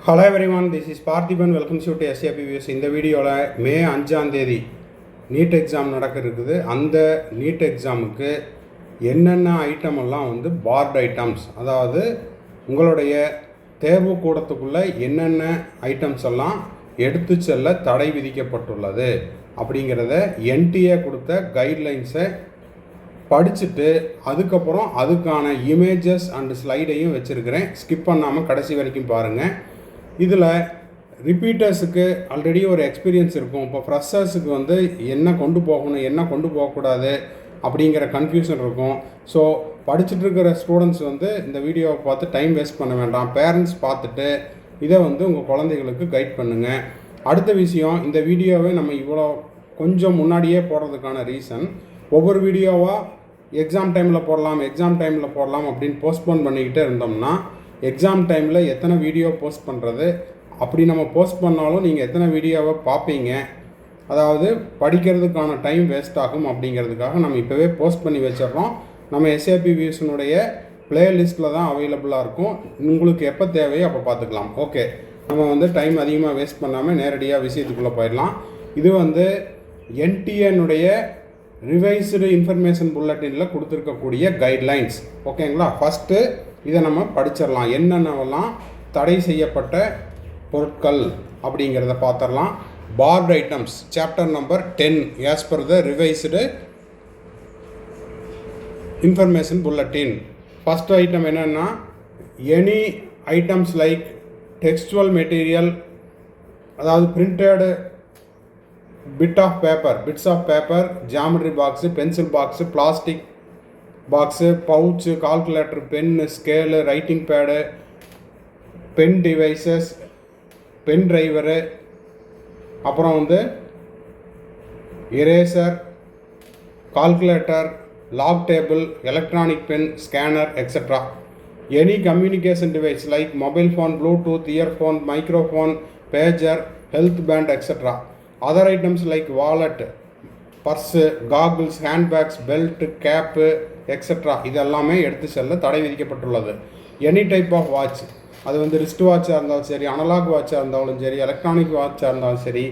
Hello everyone, this is Parthiban. Welcome to SAP Views. இந்த வீடியோவில் மே 5ஆம் தேதி நீட் எக்ஸாம் நடக்க இருக்குது. அந்த நீட் எக்ஸாமுக்கு என்னென்ன ஐட்டம் எல்லாம் வந்து பார்ட் ஐட்டம்ஸ், அதாவது உங்களுடைய தேர்வு கூடத்துக்குள்ளே என்னென்ன ஐட்டம்ஸ் எல்லாம் எடுத்து செல்ல தடை விதிக்கப்பட்டுள்ளது அப்படிங்கிறத என்டிஏ கொடுத்த கைட்லைன்ஸை படிச்சுட்டு அதுக்கப்புறம் அதுக்கான இமேஜஸ் அண்டு ஸ்லைடையும் வச்சுருக்கிறேன். ஸ்கிப் பண்ணாமல் கடைசி வரைக்கும் பாருங்கள். இதில் ரிப்பீட்டர்ஸுக்கு ஆல்ரெடி ஒரு எக்ஸ்பீரியன்ஸ் இருக்கும். இப்போ ஃப்ரெஷர்ஸுக்கு வந்து என்ன கொண்டு போகணும், என்ன கொண்டு போகக்கூடாது அப்படிங்கிற கன்ஃபியூஷன் இருக்கும். ஸோ படிச்சுட்டு இருக்கிற ஸ்டூடெண்ட்ஸ் வந்து இந்த வீடியோவை பார்த்து டைம் வேஸ்ட் பண்ண வேண்டாம். பேரண்ட்ஸ் பார்த்துட்டு இதை வந்து உங்கள் குழந்தைகளுக்கு கைட் பண்ணுங்கள். அடுத்த விஷயம், இந்த வீடியோவை நம்ம இவ்வளோ கொஞ்சம் முன்னாடியே போடுறதுக்கான ரீசன், ஒவ்வொரு வீடியோவாக எக்ஸாம் டைமில் போடலாம் அப்படின்னு போஸ்ட்போன் பண்ணிக்கிட்டே இருந்தோம்னா எக்ஸாம் டைமில் எத்தனை வீடியோ போஸ்ட் பண்ணுறது, அப்படி நம்ம போஸ்ட் பண்ணாலும் நீங்கள் எத்தனை வீடியோவை பார்ப்பீங்க, அதாவது படிக்கிறதுக்கான டைம் வேஸ்ட் ஆகும். அப்படிங்கிறதுக்காக நம்ம இப்போவே போஸ்ட் பண்ணி வச்சிடறோம். நம்ம SAP வியூஸினுடைய ப்ளேலிஸ்ட்டில் தான் அவைலபிளாக இருக்கும். உங்களுக்கு எப்போ தேவையோ அப்போ பார்த்துக்கலாம். ஓகே, நம்ம வந்து டைம் அதிகமாக வேஸ்ட் பண்ணாமல் நேரடியாக விஷயத்துக்குள்ளே போயிடலாம். இது வந்து என்டிஏனுடைய ரிவைஸ்டு இன்ஃபர்மேஷன் புல்லட்டினில் கொடுத்துருக்கக்கூடிய கைட்லைன்ஸ். ஓகேங்களா? ஃபஸ்ட்டு இதை நம்ம படிச்சிடலாம். என்னென்னவெல்லாம் தடை செய்யப்பட்ட பொருட்கள் அப்படிங்கிறத பார்த்துடலாம். Barred items chapter number 10 as per the revised information bulletin. First item என்னென்னா, any items like textual material, அதாவது printed bits of paper, geometry box, pencil box, plastic box, pouch, calculator, pen, scale, writing pad, pen devices, pen driver, அப்புறம் வந்து eraser, calculator, log table, electronic pen, scanner, extra. Any communication device like mobile phone, Bluetooth, earphone, microphone, pager, health band, extra. Other items like wallet, purse, goggles, handbags, belt, cap, extra இதெல்லாமே எடுத்து செல்ல தடை விதிக்கப்பட்டுள்ளது. Any type of watch, அது வந்து wrist வாட்சாக இருந்தாலும் சரி, analogue வாட்சாக இருந்தாலும் சரி, எலக்ட்ரானிக் வாட்சாக இருந்தாலும் சரி,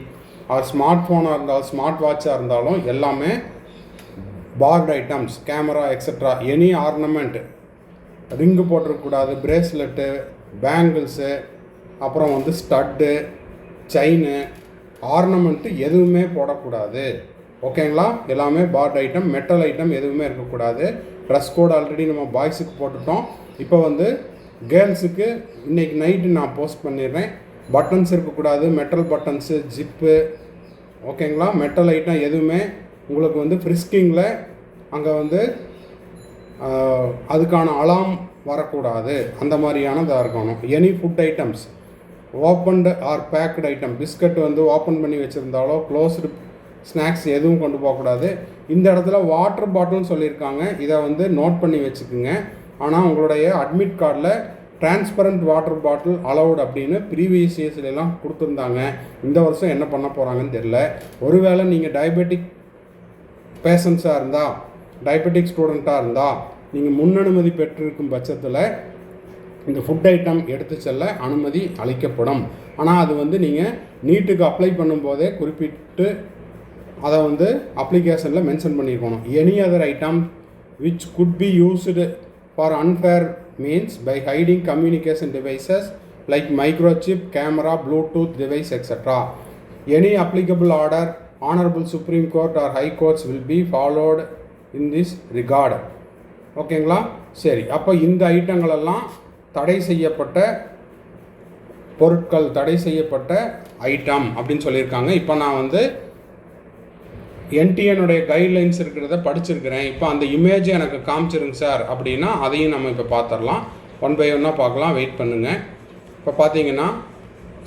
ஆர் ஸ்மார்ட் ஃபோனாக இருந்தாலும் ஸ்மார்ட் வாட்சாக இருந்தாலும் எல்லாமே barred items. Camera, extra. Any ornament, ring போட்டிருக்கக்கூடாது, பிரேஸ்லெட்டு, பேங்கிள்ஸு, அப்புறம் வந்து ஸ்டட்டு, செயினு, ஆர்னமெண்ட்டு எதுவுமே போடக்கூடாது. ஓகேங்களா? எல்லாமே பார்ட் ஐட்டம். மெட்டல் ஐட்டம் எதுவுமே இருக்கக்கூடாது. ட்ரெஸ் கோட் ஆல்ரெடி நம்ம பாய்ஸுக்கு போட்டுட்டோம். இப்போ வந்து கேர்ள்ஸுக்கு இன்றைக்கி நைட்டு நான் போஸ்ட் பண்ணிடுறேன். பட்டன்ஸ் இருக்கக்கூடாது, மெட்டல் பட்டன்ஸு, ஜிப்பு. ஓகேங்களா? மெட்டல் ஐட்டம் எதுவுமே உங்களுக்கு வந்து ஃப்ரிஸ்கிங்கில் அங்கே வந்து அதுக்கான அலாம் வரக்கூடாது. அந்த மாதிரியானதாக இருக்கணும். Any food items opened or packed item, biscuit வந்து ஓப்பன் பண்ணி வச்சுருந்தாலோ க்ளோஸ்டு ஸ்நாக்ஸ் எதுவும் கொண்டு போகக்கூடாது. இந்த இடத்துல வாட்டர் பாட்டில்னு சொல்லியிருக்காங்க, இதை வந்து நோட் பண்ணி வச்சுக்குங்க. ஆனால் உங்களுடைய அட்மிட் கார்டில் டிரான்ஸ்பரண்ட் வாட்டர் பாட்டில் அலவுட் அப்படின்னு ப்ரீவியஸ் இயர்ஸ்லாம் கொடுத்துருந்தாங்க. இந்த வருஷம் என்ன பண்ண போகிறாங்கன்னு தெரியல. ஒருவேளை நீங்கள் டயபெட்டிக் பேஷண்ட்ஸாக இருந்தால், டயபெட்டிக் ஸ்டூடெண்ட்டாக இருந்தால், நீங்கள் முன்னனுமதி பெற்றிருக்கும் பட்சத்தில் இந்த ஃபுட் ஐட்டம் எடுத்து செல்ல அனுமதி அளிக்கப்படும். ஆனால் அது வந்து நீங்கள் நீட்டுக்கு அப்ளை பண்ணும்போதே குறிப்பிட்டு அதை வந்து அப்ளிகேஷனில் மென்ஷன் பண்ணியிருக்கணும். Any other item which could be used for unfair means by hiding communication devices like microchip, camera, Bluetooth device, extra. Any applicable order honourable Supreme Court or High Courts will be followed in this regard. ஓகேங்களா? சரி, அப்போ இந்த ஐட்டங்களெல்லாம் தடை செய்யப்பட்ட பொருட்கள், தடை செய்யப்பட்ட item அப்படின்னு சொல்லியிருக்காங்க. இப்போ நான் வந்து என்டிஏனுடைய கைட்லைன்ஸ் இருக்கிறத படிச்சிருக்கிறேன். இப்போ அந்த இமேஜை எனக்கு காமிச்சிருங்க சார் அப்படின்னா அதையும் நம்ம இப்போ பார்த்துடலாம். ஒன் பை ஒன்னாக பார்க்கலாம். வெயிட் பண்ணுங்கள். இப்போ பார்த்தீங்கன்னா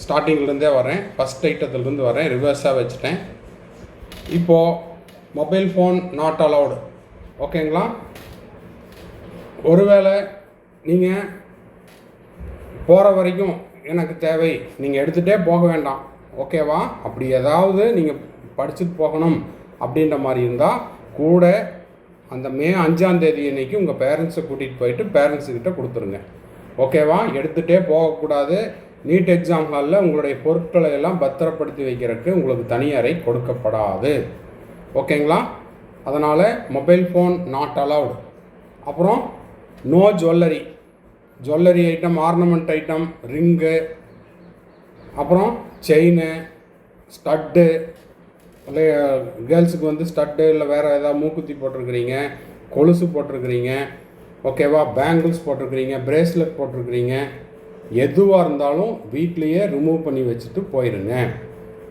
ஸ்டார்டிங்லேருந்தே வரேன், ஃபஸ்ட் ஐட்டத்துலேருந்து வரேன், ரிவர்ஸாக வச்சுட்டேன். இப்போது மொபைல் ஃபோன் நாட் அலவுடு. ஓகேங்களா? ஒருவேளை நீங்கள் போகிற வரைக்கும் எனக்கு தேவை, நீங்கள் எடுத்துகிட்டே போக வேண்டாம். ஓகேவா? அப்படி ஏதாவது நீங்கள் படிச்சுட்டு போகணும் அப்படின்ற மாதிரி இருந்தால் கூட அந்த மே 5ஆம் தேதி அன்றைக்கி உங்கள் பேரண்ட்ஸை கூட்டிகிட்டு போயிட்டு பேரண்ட்ஸுக்கிட்ட கொடுத்துருங்க. ஓகேவா? எடுத்துகிட்டே போகக்கூடாது. நீட் எக்ஸாம் ஹாலில் உங்களுடைய பொருட்களை எல்லாம் பத்திரப்படுத்தி வைக்கிறதுக்கு உங்களுக்கு தனி அறை கொடுக்கப்படாது. ஓகேங்களா? அதனால் மொபைல் ஃபோன் நாட் அலவுட். அப்புறம் no jewellery item, ornament item, ring, அப்புறம் செயினு, ஸ்டட்டு, இல்லை கேர்ள்ஸுக்கு வந்து ஸ்டட்டு இல்லை வேறு ஏதாவது மூக்குத்தி போட்டிருக்கிறீங்க, கொலுசு போட்டிருக்கிறீங்க, ஓகேவா, பேங்கிள்ஸ் போட்டிருக்கிறீங்க, பிரேஸ்லெட் போட்டிருக்கிறீங்க, எதுவாக இருந்தாலும் வீட்லேயே ரிமூவ் பண்ணி வச்சுட்டு போயிடுங்க.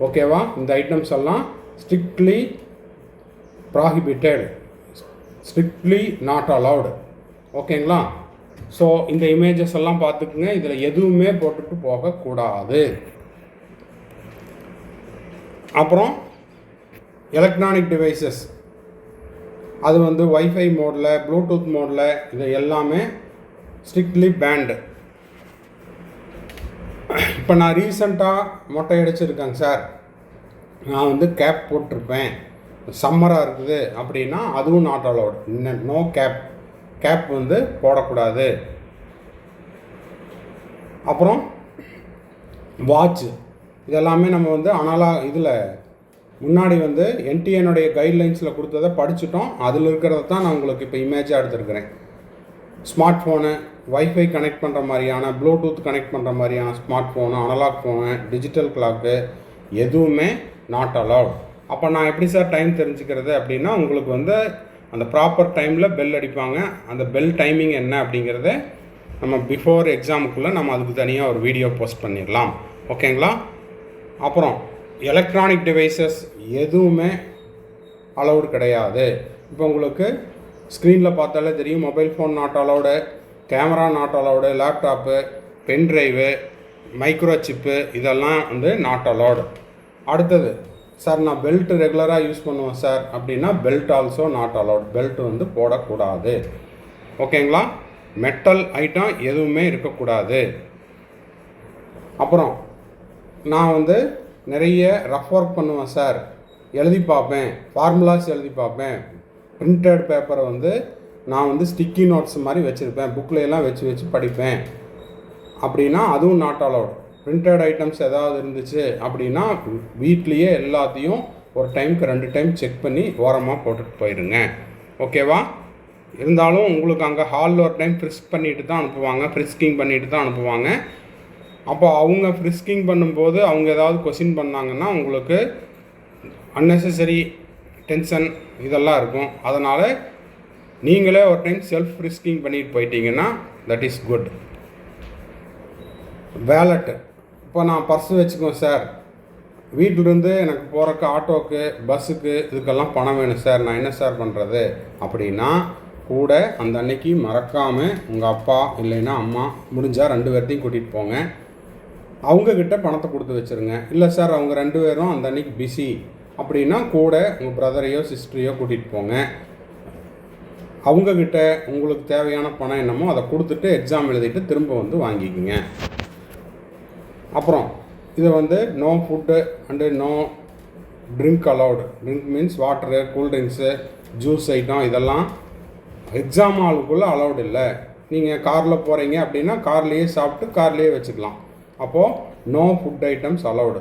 ஓகேவா? இந்த ஐட்டம்ஸ் எல்லாம் strictly prohibited, strictly not allowed. ஓகேங்களா? ஸோ இந்த இமேஜஸ் எல்லாம் பார்த்துக்குங்க. இதில் எதுவுமே போட்டுட்டு போகக்கூடாது. அப்புறம் எலக்ட்ரானிக் டிவைசஸ், அது வந்து வைஃபை மோடில், ப்ளூடூத் மோடில், இது எல்லாமே ஸ்ட்ரிக்ட்லி பேண்டு. இப்போ நான் ரீசண்டாக மொட்டை அடிச்சிருக்கேங்க சார், நான் வந்து கேப் போட்டிருப்பேன், சம்மராக இருக்குது அப்படின்னா அதுவும் நாட் அலவுட். நோ கேப் வந்து போடக்கூடாது. அப்புறம் வாட்ச், இதெல்லாமே நம்ம வந்து இதில் முன்னாடி வந்து என்டிஎனுடைய கைட்லைன்ஸில் கொடுத்ததை படிச்சுட்டோம். அதில் இருக்கிறத தான் நான் உங்களுக்கு இப்போ இமேஜாக எடுத்துருக்கிறேன். ஸ்மார்ட் ஃபோனு, வைஃபை கனெக்ட் பண்ணுற மாதிரியான, ப்ளூடூத் கனெக்ட் பண்ணுற மாதிரியான smart phone, analog phone, digital clock எதுவுமே நாட் அலவுட். அப்போ நான் எப்படி சார் டைம் தெரிஞ்சுக்கிறது அப்படின்னா, உங்களுக்கு வந்து அந்த ப்ராப்பர் டைமில் பெல் அடிப்பாங்க. அந்த பெல் டைமிங் என்ன அப்படிங்கிறத நம்ம பிஃபோர் எக்ஸாமுக்குள்ளே நம்ம அதுக்கு தனியாக ஒரு வீடியோ போஸ்ட் பண்ணிடலாம். ஓகேங்களா? அப்புறம் எலக்ட்ரானிக் டிவைசஸ் எதுவுமே அலவுடு கிடையாது. இப்போ உங்களுக்கு ஸ்க்ரீனில் பார்த்தாலே தெரியும், mobile phone not allowed, camera not allowed, laptop, pendrive, micro chip, இதெல்லாம் வந்து நாட் அலவுடு. அடுத்தது, சார் நான் பெல்ட் ரெகுலராக யூஸ் பண்ணுவேன் சார் அப்படின்னா belt also not allowed. Belt வந்து போடக்கூடாது. ஓகேங்களா? மெட்டல் ஐட்டம் எதுவுமே இருக்கக்கூடாது. அப்புறம் நான் வந்து நிறைய ரஃப் ஒர்க் பண்ணுவேன் சார், எழுதி பார்ப்பேன், ஃபார்முலாஸ் எழுதி பார்ப்பேன், பிரிண்டட் பேப்பரை வந்து நான் வந்து ஸ்டிக்கி நோட்ஸ் மாதிரி வச்சுருப்பேன், புக்கிலெல்லாம் வச்சு படிப்பேன் அப்படின்னா அதுவும் நாட் அலவுட். பிரிண்டட் ஐட்டம்ஸ் ஏதாவது இருந்துச்சு அப்படின்னா வீட்லேயே எல்லாத்தையும் ஒரு டைமுக்கு 2 டைம் செக் பண்ணி ஓரமாக போட்டுட்டு போயிடுங்க. ஓகேவா? இருந்தாலும் உங்களுக்கு அங்கே ஹாலில் ஒரு டைம் ஃப்ரிஸ்க் பண்ணிட்டு தான் அனுப்புவாங்க, ஃப்ரிஸ்கிங் பண்ணிட்டு தான் அனுப்புவாங்க. அப்போ அவங்க ஃப்ரிஸ்கிங் பண்ணும்போது அவங்க ஏதாவது கொஸ்டின் பண்ணாங்கன்னா உங்களுக்கு அன்னெசரி டென்ஷன் இதெல்லாம் இருக்கும். அதனால் நீங்களே ஒரு டைம் செல்ஃப் ஃப்ரிஸ்கிங் பண்ணிட்டு போயிட்டீங்கன்னா தட் இஸ் குட். வேலெட்டு, இப்போ நான் பர்ஸு வச்சுக்குவேன் சார், வீட்டிலேருந்து எனக்கு போகிறக்கு ஆட்டோக்கு, பஸ்ஸுக்கு, இதுக்கெல்லாம் பணம் வேணும் சார், நான் என்ன சார் பண்ணுறது அப்படின்னா கூட அந்த அன்னைக்கு மறக்காமல் உங்கள் அப்பா இல்லைன்னா அம்மா முடிஞ்சால் 2 பேர்த்தையும் கூட்டிகிட்டு போங்க. அவங்கக்கிட்ட பணத்தை கொடுத்து வச்சுருங்க. இல்லை சார் அவங்க 2 பேரும் அந்த அன்னைக்கு பிஸி அப்படின்னா கூட உங்கள் பிரதரையோ சிஸ்டரையோ கூட்டிகிட்டு போங்க. அவங்கக்கிட்ட உங்களுக்கு தேவையான பணம் என்னமோ அதை கொடுத்துட்டு எக்ஸாம் எழுதிட்டு திரும்ப வந்து வாங்கிக்கோங்க. அப்புறம் இதை வந்து no food and no drink allowed. Drink means water, cool drinks, juice item இதெல்லாம் எக்ஸாம் ஹாலுக்குள்ளே அலவுட் இல்லை. நீங்கள் காரில் போகிறீங்க அப்படின்னா கார்லேயே சாப்பிட்டு கார்லேயே வச்சுக்கலாம். அப்போது no food items allowed.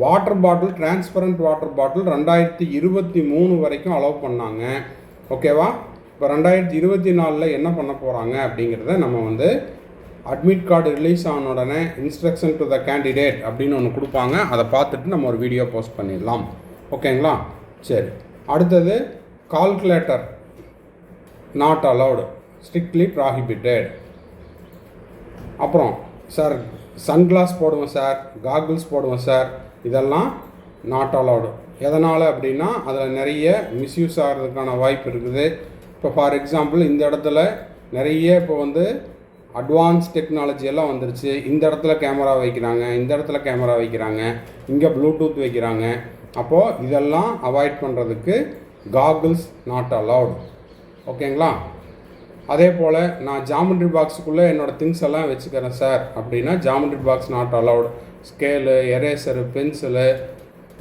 Water bottle, transparent water bottle 2023 வரைக்கும் அலோவ் பண்ணாங்க. ஓகேவா? இப்போ 2024 என்ன பண்ண போகிறாங்க அப்படிங்கிறத நம்ம வந்து அட்மிட் கார்டு ரிலீஸ் ஆன உடனே இன்ஸ்ட்ரக்ஷன் டு த கேண்டிடேட் அப்படின்னு ஒன்று கொடுப்பாங்க. அதை பார்த்துட்டு நம்ம ஒரு வீடியோ போஸ்ட் பண்ணிடலாம். ஓகேங்களா? சரி, அடுத்தது calculator not allowed, strictly prohibited. அப்புறம் சார் சன்கிளாஸ் போடுவேன் சார், காகிள்ஸ் போடுவேன் சார், இதெல்லாம் நாட் அலவுடு. எதனால் அப்படின்னா அதில் நிறைய மிஸ்யூஸ் ஆகிறதுக்கான வாய்ப்பு இருக்குது. இப்போ ஃபார் எக்ஸாம்பிள் இந்த இடத்துல நிறைய இப்போ வந்து அட்வான்ஸ் டெக்னாலஜி எல்லாம் வந்துருச்சு. இந்த இடத்துல கேமரா வைக்கிறாங்க, இந்த இடத்துல கேமரா வைக்கிறாங்க, இங்கே ப்ளூடூத் வைக்கிறாங்க. அப்போது இதெல்லாம் அவாய்ட் பண்ணுறதுக்கு காகிள்ஸ் நாட் அலவுட். ஓகேங்களா? அதே போல் நான் ஜாமெட்ரி பாக்ஸுக்குள்ளே என்னோடய திங்ஸ் எல்லாம் வச்சுக்கிறேன் சார் அப்படின்னா geometry box not allowed. Scale, eraser, pencil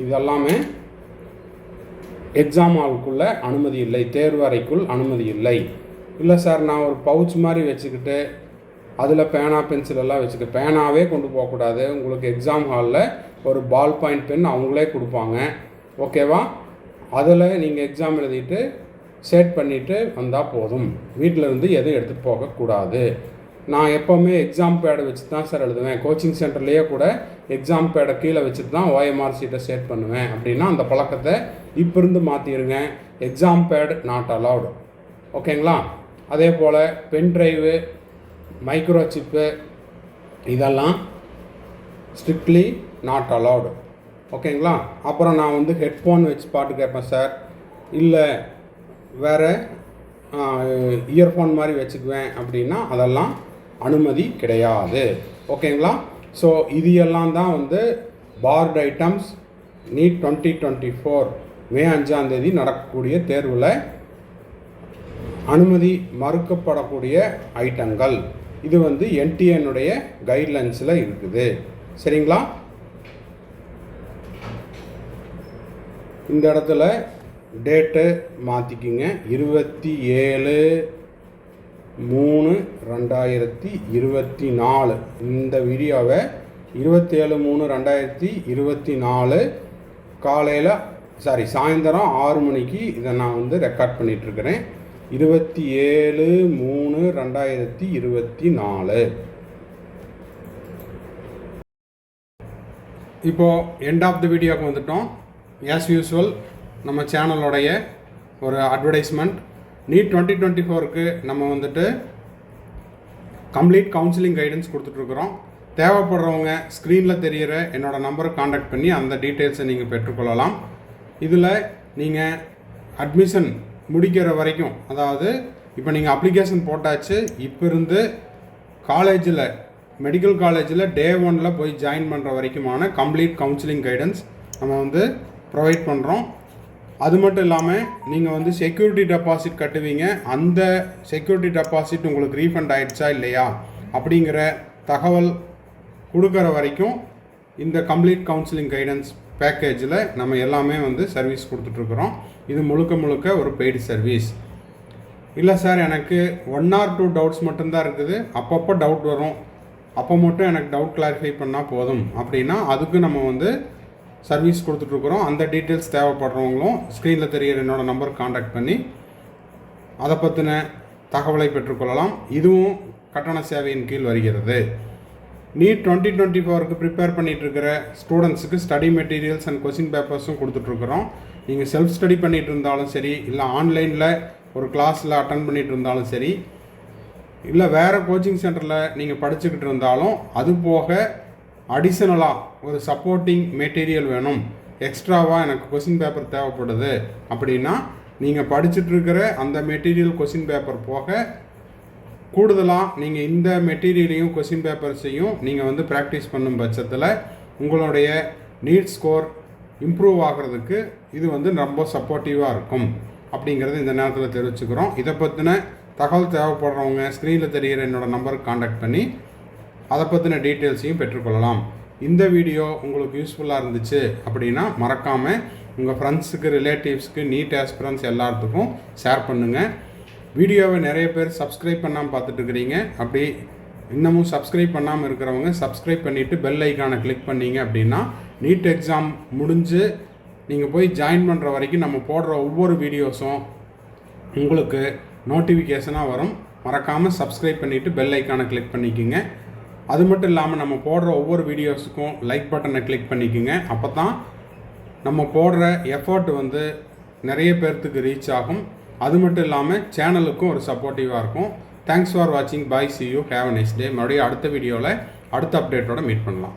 இதெல்லாமே எக்ஸாம் ஹாலுக்குள்ளே அனுமதி இல்லை, தேர்வு அறைக்குள் அனுமதி இல்லை. இல்லை சார் நான் ஒரு பவுச் மாதிரி வச்சுக்கிட்டு அதில் பேனா பென்சில் எல்லாம் வச்சுக்க. பேனாவே கொண்டு போகக்கூடாது. உங்களுக்கு எக்ஸாம் ஹாலில் ஒரு பால் பாயிண்ட் பென் அவங்களே கொடுப்பாங்க, ஓகேவா? அதில் நீங்கள் எக்ஸாம் எழுதிட்டு செட் பண்ணிவிட்டு வந்தால் போதும். வீட்டில் இருந்து எதுவும் எடுத்துகிட்டு போகக்கூடாது. நான் எப்போவுமே எக்ஸாம் பேடை வச்சு தான் சார் எழுதுவேன். கோச்சிங் சென்டர்லேயே கூட எக்ஸாம் பேடை கீழே வச்சுட்டு தான் ஓஎம்ஆர் சீட்டை செட் பண்ணுவேன் அப்படின்னா அந்த பழக்கத்தை இப்போ இருந்து மாற்றிடுங்க. எக்ஸாம் பேட் நாட் அலவுடு, ஓகேங்களா? அதே போல் பென் ட்ரைவு, மைக்ரோ சிப்பு இதெல்லாம் ஸ்ட்ரிக்ட்லி நாட் அலவுடு, ஓகேங்களா? அப்புறம் நான் வந்து ஹெட்ஃபோன் வச்சு பாட்டு கேட்பேன் சார், இல்லை வேறு இயர்ஃபோன் மாதிரி வச்சுக்குவேன் அப்படின்னா அதெல்லாம் அனுமதி கிடையாது, ஓகேங்களா? ஸோ இது எல்லாம் தான் வந்து பார்ட் ஐட்டம்ஸ் நீட் 2024 மே 5 நடக்கக்கூடிய தேர்வில் அனுமதி மறுக்கப்படக்கூடிய ஐட்டங்கள். இது வந்து NTAனுடைய கைட்லைன்ஸில் இருக்குது, சரிங்களா? இந்த இடத்துல டேட்டு மாற்றிக்கிங்க. 27/3/2024. இந்த வீடியோவை 27/3/2024 காலையில் சாயந்தரம் 6 மணிக்கு இதை நான் வந்து ரெக்கார்ட் பண்ணிகிட்ருக்கிறேன். 27/3/2024. இப்போது எண்ட் ஆஃப் த வீடியோவுக்கு வந்துட்டோம். ஆஸ் யூஸ்வல் நம்ம சேனலோடைய ஒரு அட்வர்டைஸ்மெண்ட். நீட் 2024க்கு நம்ம வந்துட்டு கம்ப்ளீட் கவுன்சிலிங் கைடன்ஸ் கொடுத்துட்ருக்குறோம். தேவைப்படுறவங்க ஸ்க்ரீனில் தெரிகிற என்னோடய நம்பரை காண்டாக்ட் பண்ணி அந்த டீட்டெயில்ஸை நீங்கள் பெற்றுக்கொள்ளலாம். இதில் நீங்கள் அட்மிஷன் முடிக்கிற வரைக்கும், அதாவது இப்போ நீங்கள் அப்ளிகேஷன் போட்டாச்சு, இப்போ இருந்து காலேஜில் மெடிக்கல் காலேஜில் டே 1 போய் ஜாயின் பண்ணுற வரைக்குமான கம்ப்ளீட் கவுன்சிலிங் கைடன்ஸ் நம்ம வந்து ப்ரொவைட் பண்ணுறோம். அது மட்டும் இல்லாமல் நீங்கள் வந்து செக்யூரிட்டி டெபாசிட் கட்டுவீங்க. அந்த செக்யூரிட்டி டெபாசிட் உங்களுக்கு ரீஃபண்ட் ஆகிடுச்சா இல்லையா அப்படிங்கிற தகவல் கொடுக்குற வரைக்கும் இந்த கம்ப்ளீட் கவுன்சிலிங் கைடன்ஸ் பேக்கேஜில் நம்ம எல்லாமே வந்து சர்வீஸ் கொடுத்துட்ருக்குறோம். இது முழுக்க ஒரு பெய்டு சர்வீஸ். இல்லை சார், எனக்கு 1 or 2 டவுட்ஸ் மட்டும்தான் இருக்குது, அப்பப்போ டவுட் வரும், அப்போ மட்டும் எனக்கு டவுட் கிளாரிஃபை பண்ணால் போதும் அப்படின்னா அதுக்கு நம்ம வந்து சர்வீஸ் கொடுத்துட்ருக்குறோம். அந்த டீட்டெயில்ஸ் தேவைப்படுறவங்களும் ஸ்க்ரீனில் தெரிகிற என்னோடய நம்பர் காண்டாக்ட் பண்ணி அதை பற்றின தகவலை பெற்றுக்கொள்ளலாம். இதுவும் கட்டண சேவையின் கீழ் வருகிறது. நீட் 2024க்கு ப்ரிப்பேர் பண்ணிகிட்ருக்கிற ஸ்டூடெண்ட்ஸுக்கு ஸ்டடி மெட்டீரியல்ஸ் அண்ட் கொஸ்டின் பேப்பர்ஸும் கொடுத்துட்ருக்குறோம். நீங்கள் செல்ஃப் ஸ்டடி பண்ணிகிட்டு இருந்தாலும் சரி, இல்லை ஆன்லைனில் ஒரு கிளாஸில் அட்டன் பண்ணிகிட்டு இருந்தாலும் சரி, இல்லை வேறு கோச்சிங் சென்டரில் நீங்கள் படிச்சுக்கிட்டு இருந்தாலும், அது போக அடிஷ்னலாக ஒரு சப்போர்ட்டிங் மெட்டீரியல் வேணும், எக்ஸ்ட்ராவாக எனக்கு கொஸ்டின் பேப்பர் தேவைப்படுது அப்படின்னா நீங்கள் படிச்சுட்ருக்கிற அந்த மெட்டீரியல் கொஸ்டின் பேப்பர் போக கூடுதலாக நீங்கள் இந்த மெட்டீரியலையும் கொஸ்டின் பேப்பர்ஸையும் நீங்கள் வந்து ப்ராக்டிஸ் பண்ணும் பட்சத்தில் உங்களுடைய நீட் ஸ்கோர் இம்ப்ரூவ் ஆகிறதுக்கு இது வந்து ரொம்ப சப்போர்ட்டிவாக இருக்கும் அப்படிங்கிறது இந்த நேரத்தில் தெரிவிச்சுக்கிறோம். இதை பற்றின தகவல் தேவைப்படுறவங்க ஸ்க்ரீனில் தெரிகிற என்னோடய நம்பருக்கு காண்டாக்ட் பண்ணி அதை பற்றின டீட்டெயில்ஸையும் பெற்றுக்கொள்ளலாம். இந்த வீடியோ உங்களுக்கு யூஸ்ஃபுல்லாக இருந்துச்சு அப்படின்னா மறக்காமல் உங்கள் ஃப்ரெண்ட்ஸுக்கு, ரிலேட்டிவ்ஸுக்கு, நீட் ஆஸ்பிரன்ஸ் எல்லாத்துக்கும் ஷேர் பண்ணுங்கள். வீடியோவை நிறைய பேர் சப்ஸ்கிரைப் பண்ணாமல் பார்த்துட்ருக்கிறீங்க. அப்படி இன்னமும் சப்ஸ்கிரைப் பண்ணாமல் இருக்கிறவங்க சப்ஸ்கிரைப் பண்ணிவிட்டு பெல் ஐக்கானை கிளிக் பண்ணிங்க அப்படின்னா நீட் எக்ஸாம் முடிஞ்சு நீங்கள் போய் ஜாயின் பண்ணுற வரைக்கும் நம்ம போடுற ஒவ்வொரு வீடியோஸும் உங்களுக்கு நோட்டிஃபிகேஷனாக வரும். மறக்காமல் சப்ஸ்கிரைப் பண்ணிவிட்டு பெல் ஐக்கானை கிளிக் பண்ணிக்கோங்க. அது மட்டும் இல்லாமல் நம்ம போடுற ஒவ்வொரு வீடியோஸுக்கும் லைக் பட்டனை கிளிக் பண்ணிக்கோங்க. அப்போ தான் நம்ம போடுற எஃபர்ட் வந்து நிறைய பேர்த்துக்கு ரீச் ஆகும். அது மட்டும் இல்லாமல் சேனலுக்கும் ஒரு சப்போர்ட்டிவாக இருக்கும். தேங்க்ஸ் ஃபார் வாட்சிங். பாய், see you, have a nice day. மறுபடியும் அடுத்த வீடியோவில் அடுத்த அப்டேட்டோட மீட் பண்ணலாம்.